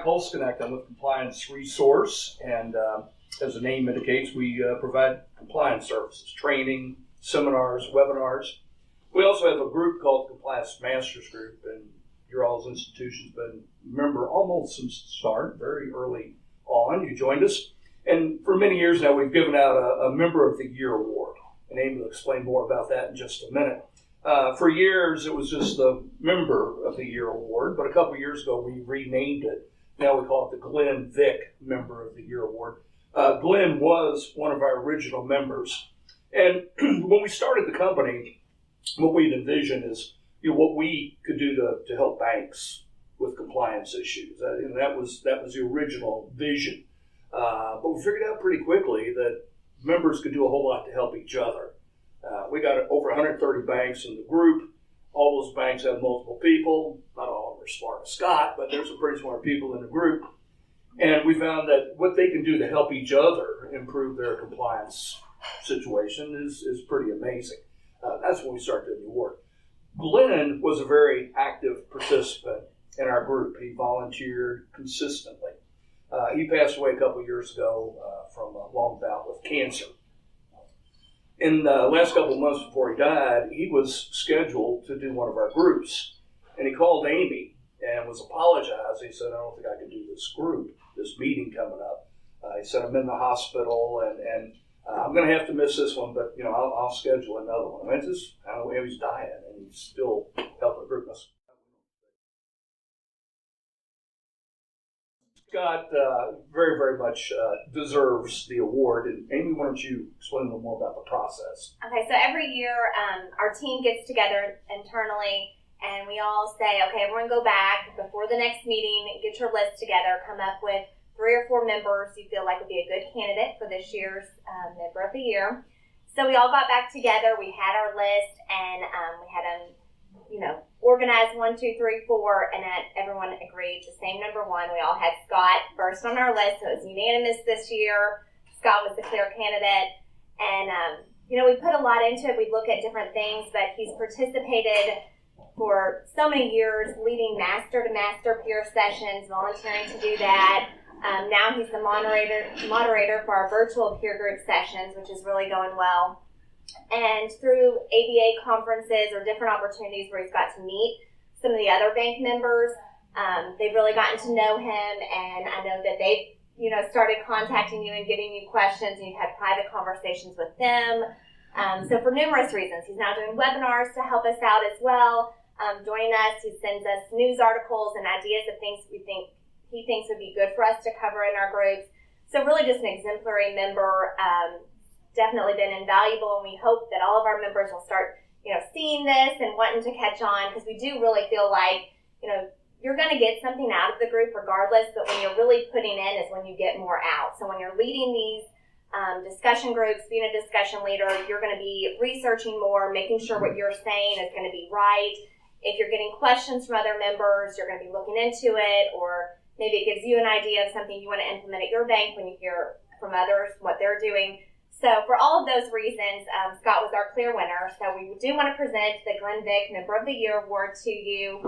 Pulse Connect. I'm with Compliance Resource, and as the name indicates, we provide compliance services, training, seminars, webinars. We also have a group called the Compliance Masters Group, and your all's institution's been a member almost since the start, very early on. You joined us. And for many years now, we've given out a Member of the Year award. And Amy will explain more about that in just a minute. For years, it was just the Member of the Year award, but a couple of years ago, we renamed it. Now we call it the Glenn Vick Member of the Year award. Glenn was one of our original members. And when we started the company, what we'd envisioned is what we could do to help banks with compliance issues. That was the original vision. But we figured out pretty quickly that members could do a whole lot to help each other. We got over 130 banks in the group. All those banks have multiple people. Not all of them are smart as Scott, but there's some pretty smart people in the group. And we found that what they can do to help each other improve their compliance situation is pretty amazing. That's when we started the award. Glenn was a very active participant in our group. He volunteered consistently. He passed away a couple of years ago from a long bout with cancer. In the last couple of months before he died, he was scheduled to do one of our groups. And he called Amy and was apologizing. He said, I don't think I can do this group, this meeting coming up. He said, I'm in the hospital and I'm going to have to miss this one, but I'll schedule another one. I don't know, he's dying and he's still helping the group. Scott very, very much deserves the award. And Amy, why don't you explain a little more about the process? Okay, so every year our team gets together internally and we all say, okay, everyone go back before the next meeting, get your list together, come up with 3 or 4 members you feel like would be a good candidate for this year's Member of the Year. So we all got back together, we had our list, and we had them, organized 1, 2, 3, 4, and everyone agreed the same number 1. We all had Scott first on our list, so it was unanimous this year. Scott was the clear candidate, and we put a lot into it. We look at different things, but he's participated for so many years, leading master-to-master peer sessions, volunteering to do that. Now he's the moderator for our virtual peer group sessions, which is really going well. And through ABA conferences or different opportunities where he's got to meet some of the other bank members, they've really gotten to know him, and I know that they've started contacting you and giving you questions, and you've had private conversations with them. So for numerous reasons, he's now doing webinars to help us out as well. Joining us, he sends us news articles and ideas of things he thinks would be good for us to cover in our groups. So really just an exemplary member, definitely been invaluable, and we hope that all of our members will start, seeing this and wanting to catch on, because we do really feel like, you're going to get something out of the group regardless, but when you're really putting in is when you get more out. So when you're leading these discussion groups, being a discussion leader, you're going to be researching more, making sure what you're saying is going to be right. If you're getting questions from other members, you're going to be looking into it, or maybe it gives you an idea of something you want to implement at your bank when you hear from others what they're doing. So for all of those reasons, Scott was our clear winner. So we do want to present the Glenn Vick Member of the Year award to you.